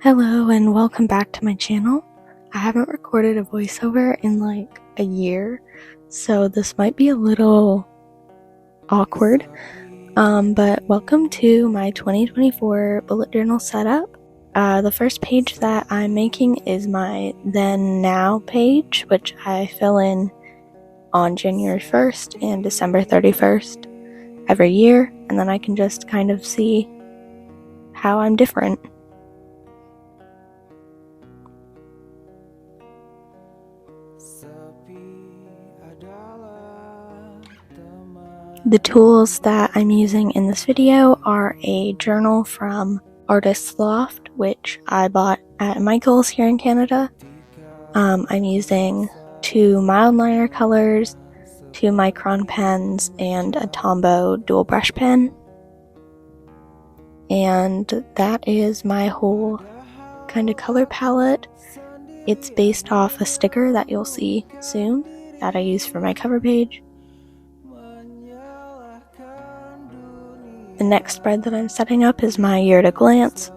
Hello and welcome back to my channel. I haven't recorded a voiceover in like a year, so this might be a little awkward, but welcome to my 2024 bullet journal setup. The first page that I'm making is my then now page, which I fill in on January 1st and December 31st every year, and then I can just kind of see how I'm different. The tools that I'm using in this video are a journal from Artist's Loft, which I bought at Michael's here in Canada. I'm using 2 mild liner colors, 2 micron pens, and a Tombow dual brush pen. And that is my whole kind of color palette. It's based off a sticker that you'll see soon that I use for my cover page. The next spread that I'm setting up is my year at a glance.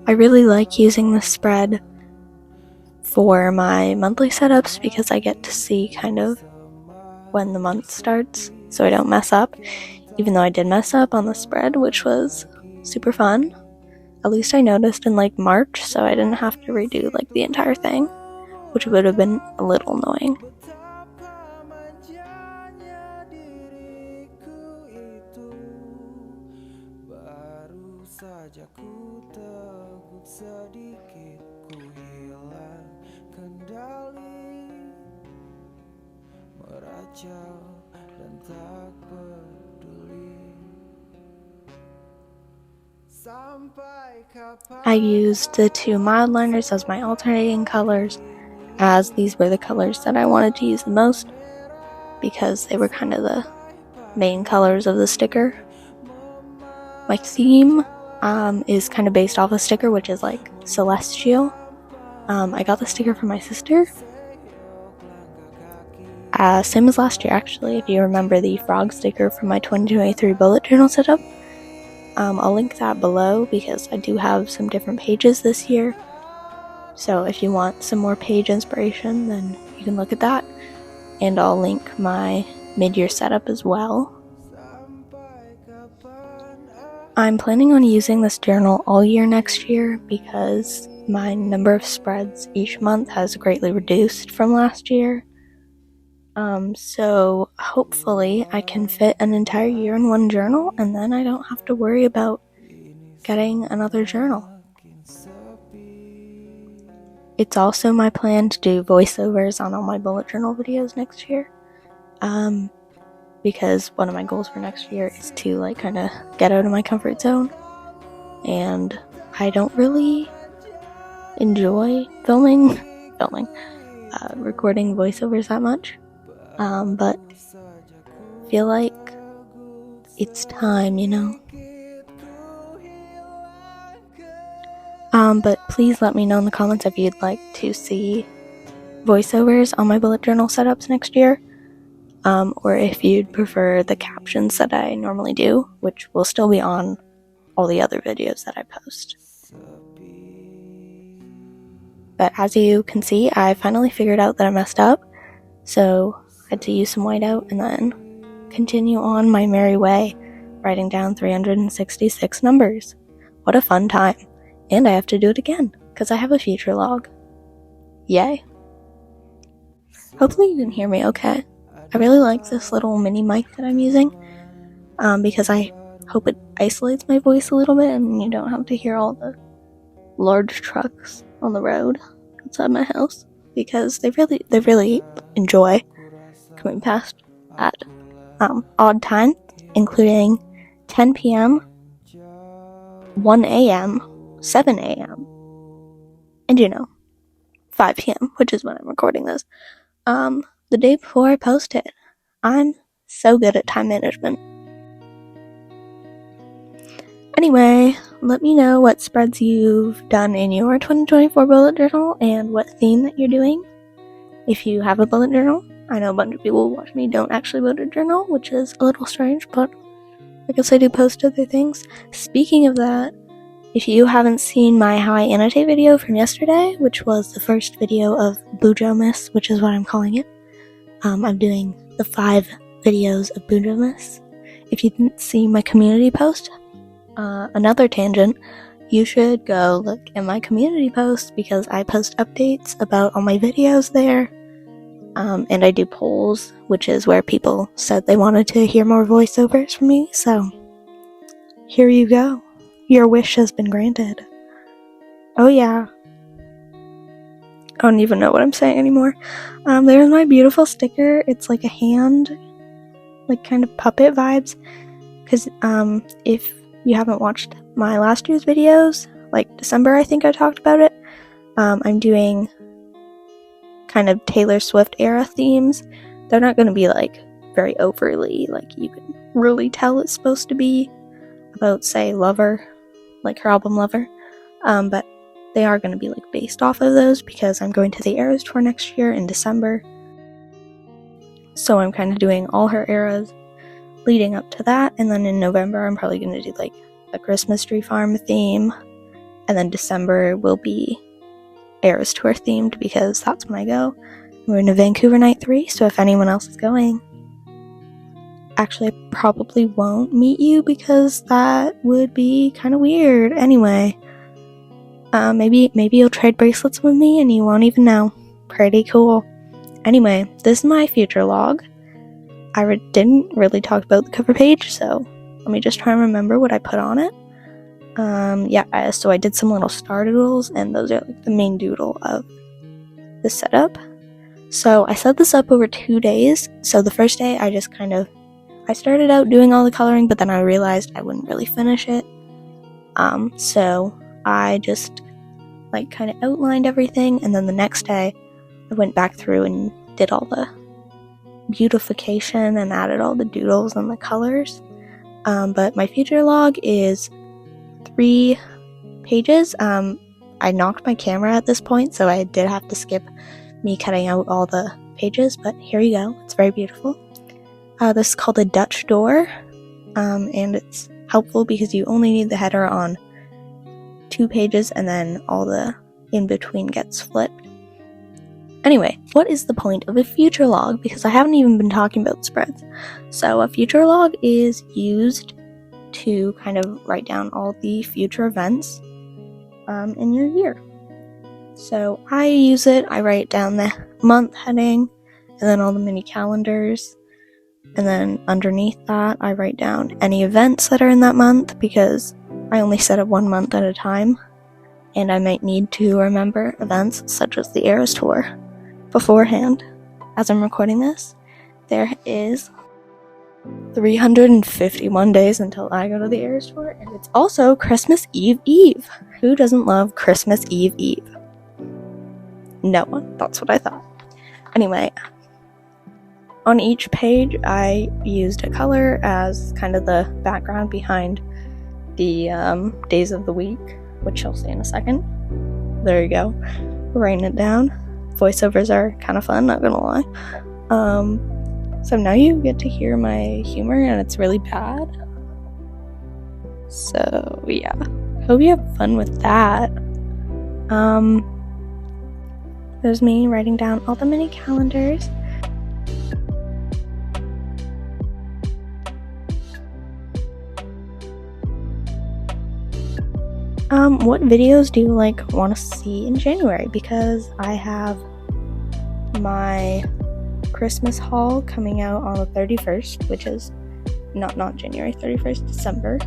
I really like using this spread for my monthly setups because I get to see kind of when the month starts so I don't mess up, even though I did mess up on the spread, which was super fun. At least I noticed in like March, so I didn't have to redo like the entire thing, which would have been a little annoying. I used the 2 mild liners as my alternating colors, as these were the colors that I wanted to use the most because they were kind of the main colors of the sticker. My theme is kind of based off a sticker, which is like celestial. I got the sticker from my sister. Same as last year, actually. If you remember the frog sticker from my 2023 bullet journal setup, I'll link that below because I do have some different pages this year. So if you want some more page inspiration, then you can look at that. And I'll link my mid-year setup as well. I'm planning on using this journal all year next year because my number of spreads each month has greatly reduced from last year. So hopefully I can fit an entire year in one journal and then I don't have to worry about getting another journal. It's also my plan to do voiceovers on all my bullet journal videos next year. Because one of my goals for next year is to like kind of get out of my comfort zone, and I don't really enjoy recording voiceovers that much, but feel like it's time, you know. But please let me know in the comments if you'd like to see voiceovers on my bullet journal setups next year. Or if you'd prefer the captions that I normally do, which will still be on all the other videos that I post. But as you can see, I finally figured out that I messed up, so I had to use some whiteout and then continue on my merry way, writing down 366 numbers. What a fun time. And I have to do it again, because I have a future log. Yay. Hopefully you can hear me okay. I really like this little mini mic that I'm using, because I hope it isolates my voice a little bit and you don't have to hear all the large trucks on the road outside my house, because they really enjoy coming past at odd times, including 10 p.m., 1 a.m., 7 a.m., and 5 p.m., which is when I'm recording this. The day before I post it. I'm so good at time management. Anyway, let me know what spreads you've done in your 2024 bullet journal and what theme that you're doing. If you have a bullet journal, I know a bunch of people who watch me don't actually bullet journal, which is a little strange, but I guess I do post other things. Speaking of that, If you haven't seen my how I annotate video from yesterday, which was the first video of bujo miss, which is what I'm calling it, I'm doing the 5 videos of bujo miss. If you didn't see my community post, another tangent, you should go look at my community post because I post updates about all my videos there. And I do polls, which is where people said they wanted to hear more voiceovers from me, so here you go. Your wish has been granted. Oh yeah. I don't even know what I'm saying anymore. There's my beautiful sticker. It's like a hand, like kind of puppet vibes. Because if you haven't watched my last year's videos, like December I think I talked about it, I'm doing kind of Taylor Swift era themes. They're not going to be like very overly, like you can really tell it's supposed to be about, say, Lover, like her album Lover, but they are going to be like based off of those because I'm going to the Eras tour next year in December, so I'm kind of doing all her eras leading up to that, and then in November I'm probably going to do like a Christmas tree farm theme, and then December will be Eras tour themed because that's when I go. We're in a Vancouver night 3, so if anyone else is going, actually I probably won't meet you because that would be kind of weird. Anyway, maybe you'll trade bracelets with me and you won't even know. Pretty cool. Anyway, this is my future log. I didn't really talk about the cover page, so let me just try and remember what I put on it. So I did some little star doodles, and those are like the main doodle of the setup. So I set this up over 2 days. So the first day I started out doing all the coloring, but then I realized I wouldn't really finish it. So I just like kind of outlined everything, and then the next day I went back through and did all the beautification and added all the doodles and the colors. But my future log is 3 pages. I knocked my camera at this point, so I did have to skip me cutting out all the pages, but here you go. It's very beautiful. This is called a Dutch door, and it's helpful because you only need the header on 2 pages, and then all the in-between gets flipped. Anyway, what is the point of a future log? Because I haven't even been talking about spreads. So a future log is used to kind of write down all the future events in your year. So I use it, I write down the month heading, and then all the mini calendars, and then underneath that I write down any events that are in that month because I only set it 1 month at a time, and I might need to remember events such as the Eras tour beforehand. As I'm recording this, there is 351 days until I go to the Eras tour, and it's also Christmas Eve Eve. Who doesn't love Christmas Eve Eve? No one. That's what I thought. Anyway, on each page I used a color as kind of the background behind the days of the week, which I'll say in a second. There you go. Writing it down. Voiceovers are kind of fun, not gonna lie. So now you get to hear my humor, and it's really bad. So yeah, hope you have fun with that. There's me writing down all the mini calendars. What videos do you want to see in January? Because I have my Christmas haul coming out on the 31st, which is not January 31st, December.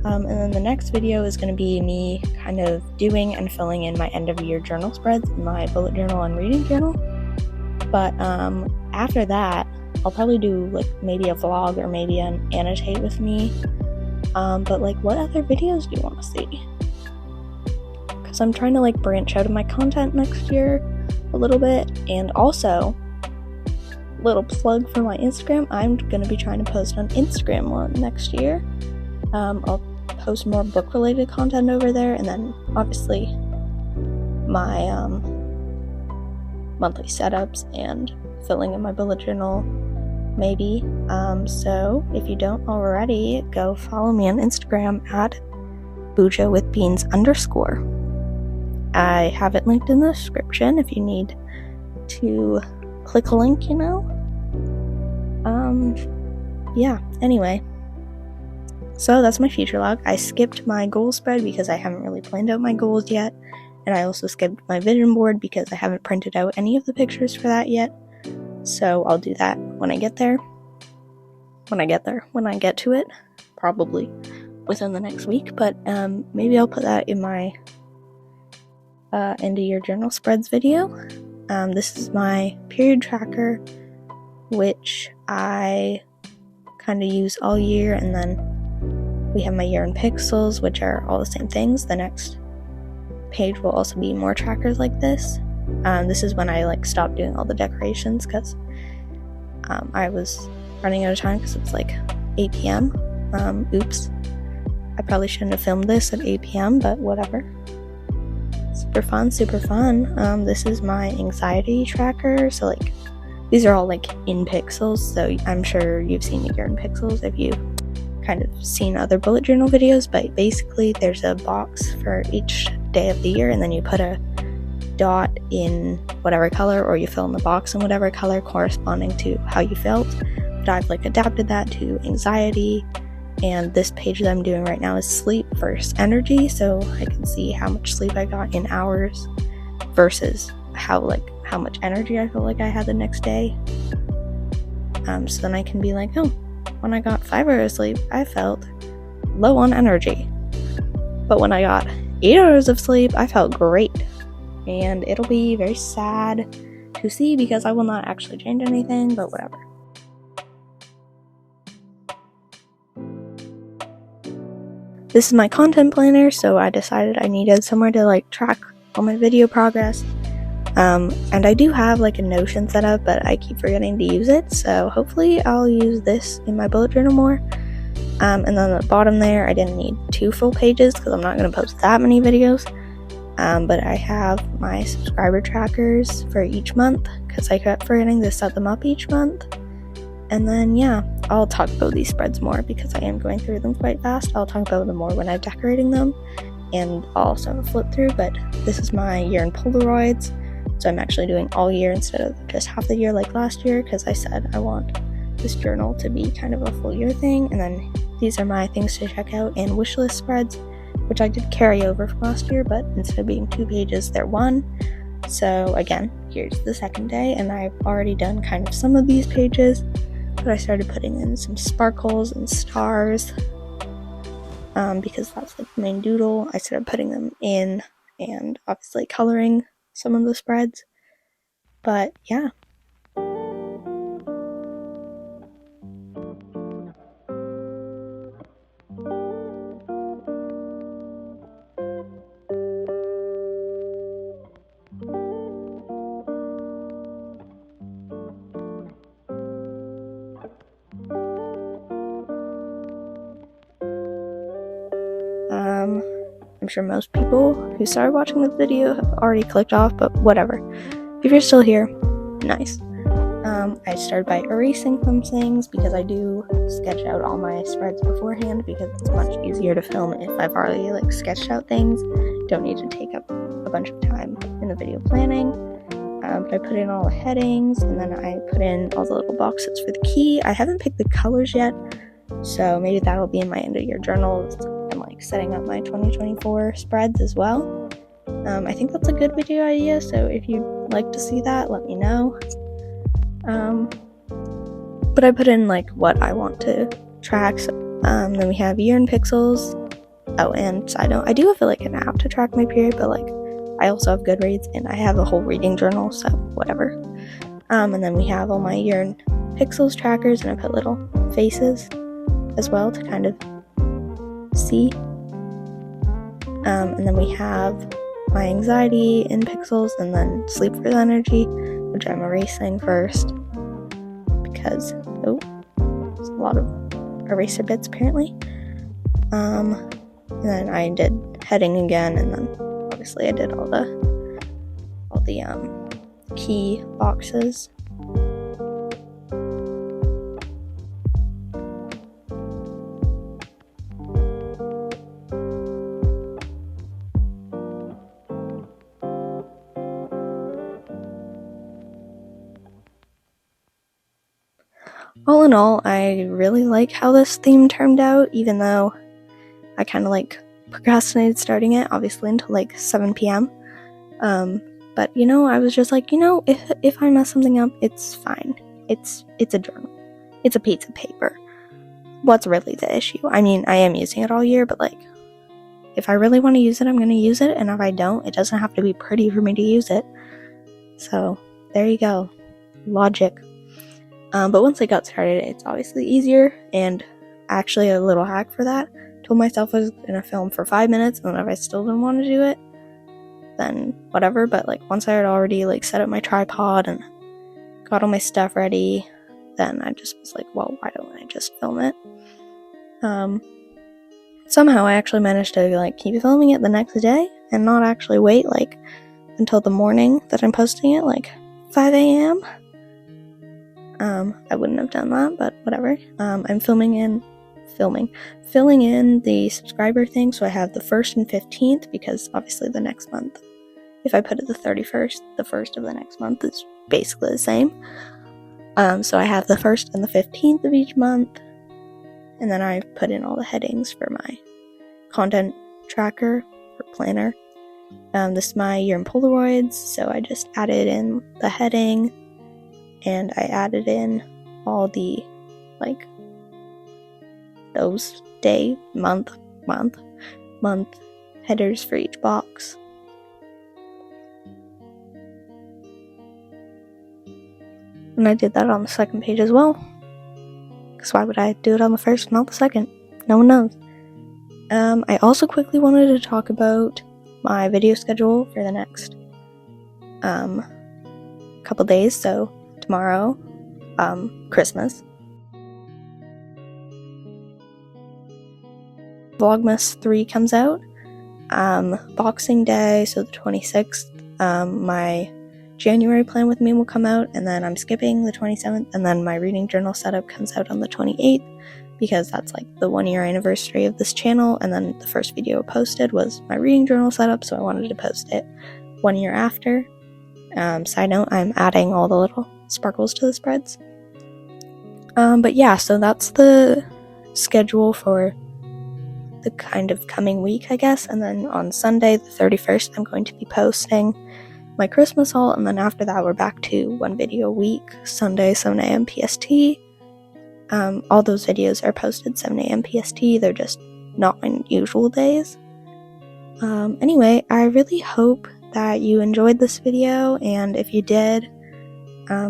And then the next video is going to be me kind of doing and filling in my end of year journal spreads in my bullet journal and reading journal. But after that, I'll probably do maybe a vlog or maybe an annotate with me. But what other videos do you want to see? Because I'm trying to branch out of my content next year a little bit. And also, little plug for my Instagram, I'm going to be trying to post on Instagram more next year. I'll post more book related content over there, and then obviously my monthly setups and filling in my bullet journal maybe. So if you don't already, go follow me on Instagram at bujo with beans _. I have it linked in the description if you need to click a link, yeah, anyway. So that's my future log. I skipped my goal spread because I haven't really planned out my goals yet. And I also skipped my vision board because I haven't printed out any of the pictures for that yet. So I'll do that when I get there. When I get to it, probably within the next week. But maybe I'll put that in my end of year journal spreads video. This is my period tracker, which I kind of use all year, and then we have my year in pixels, which are all the same things. The next page will also be more trackers like this. This is when I stopped doing all the decorations because I was running out of time because it's 8 p.m. Oops. I probably shouldn't have filmed this at 8 p.m., but whatever. Super fun. This is my anxiety tracker. So these are all in pixels, so I'm sure you've seen the year in pixels if you've kind of seen other bullet journal videos, but basically there's a box for each day of the year, and then you put a dot in whatever color, or you fill in the box in whatever color corresponding to how you felt. But I've adapted that to anxiety, and this page that I'm doing right now is sleep versus energy, so I can see how much sleep I got in hours versus how much energy I feel like I had the next day. So then I can be oh, when I got 5 hours of sleep, I felt low on energy. But when I got 8 hours of sleep, I felt great. And it'll be very sad to see because I will not actually change anything, but whatever. This is my content planner, so I decided I needed somewhere to track all my video progress. And I do have a Notion set up, but I keep forgetting to use it, so hopefully I'll use this in my bullet journal more. And then at the bottom there, I didn't need 2 full pages because I'm not going to post that many videos. But I have my subscriber trackers for each month because I kept forgetting to set them up each month. And then yeah, I'll talk about these spreads more because I am going through them quite fast. I'll talk about them more when I'm decorating them, and I'll also have a flip through. But this is my year in polaroids. So I'm actually doing all year instead of just half the year like last year, because I said I want this journal to be kind of a full year thing. And then these are my things to check out and wish list spreads, which I did carry over from last year, but instead of being 2 pages, they're 1. So again, here's the second day, and I've already done kind of some of these pages, but I started putting in some sparkles and stars because that's the main doodle. I started putting them in and obviously coloring some of the spreads, but yeah. I'm sure most people who started watching this video have already clicked off, but whatever. If you're still here, nice. I started by erasing some things because I do sketch out all my spreads beforehand because it's much easier to film if I've already sketched out things. Don't need to take up a bunch of time in the video planning. But I put in all the headings, and then I put in all the little boxes for the key. I haven't picked the colors yet, so maybe that'll be in my end of year journal. I'm setting up my 2024 spreads as well. I think that's a good video idea, so if you'd like to see that, let me know. But I put in what I want to track. So, then we have year in pixels. Oh, and side note, I do have an app to track my period, but I also have Goodreads, and I have a whole reading journal, so whatever. And then we have all my year in pixels trackers, and I put little faces as well to kind of see. And then we have my anxiety in pixels, and then sleep for the energy, which I'm erasing first because there's a lot of eraser bits apparently. And then I did heading again, and then obviously I did all the key boxes. all in all, I really like how this theme turned out, even though I kind of like procrastinated starting it, obviously, until like 7 p.m. But I was just like, if I mess something up, it's fine. It's a journal. It's a piece of paper. What's really the issue? I mean, I am using it all year, but like, if I really want to use it, I'm going to use it, and if I don't, it doesn't have to be pretty for me to use it. So, there you go. Logic. But once I got started, it's obviously easier, and actually a little hack for that, told myself I was going to film for 5 minutes, and if I still didn't want to do it, then whatever. But like, once I had already like set up my tripod and got all my stuff ready, then I just was like, well, why don't I just film it? Somehow I actually managed to like keep filming it the next day and not actually wait like until the morning that I'm posting it, like 5 a.m. I wouldn't have done that, but whatever. I'm filling in the subscriber thing, so I have the 1st and 15th, because obviously the next month, if I put it the 31st, the 1st of the next month is basically the same. So I have the 1st and the 15th of each month, and then I put in all the headings for my content tracker or planner. This is my year in Polaroids, so I just added in the heading, and I added in all the, like, those day, month headers for each box. And I did that on the second page as well. Because why would I do it on the first, not the second? No one knows. I also quickly wanted to talk about my video schedule for the next couple days. So tomorrow, Christmas. Vlogmas 3 comes out. Boxing Day, so the 26th, my January plan with me will come out, and then I'm skipping the 27th, and then my reading journal setup comes out on the 28th, because that's like the 1-year anniversary of this channel, and then the first video posted was my reading journal setup, so I wanted to post it 1 year after. Side note, I'm adding all the little sparkles to the spreads. But yeah, so that's the schedule for the kind of coming week, I guess. And then on Sunday, the 31st, I'm going to be posting my Christmas haul, and then after that, we're back to 1 video a week, Sunday, 7 a.m. PST. All those videos are posted 7 a.m. PST, they're just not my usual days. Anyway, I really hope that you enjoyed this video, and if you did,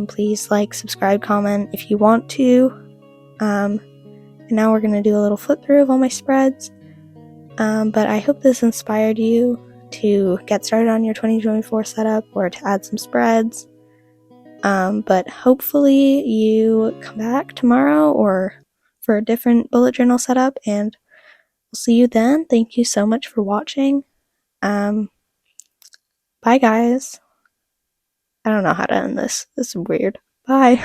please like, subscribe, comment if you want to. And now we're going to do a little flip through of all my spreads. But I hope this inspired you to get started on your 2024 setup, or to add some spreads. But hopefully you come back tomorrow or for a different bullet journal setup, and we'll see you then. Thank you so much for watching. Bye guys. I don't know how to end this. This is weird. Bye.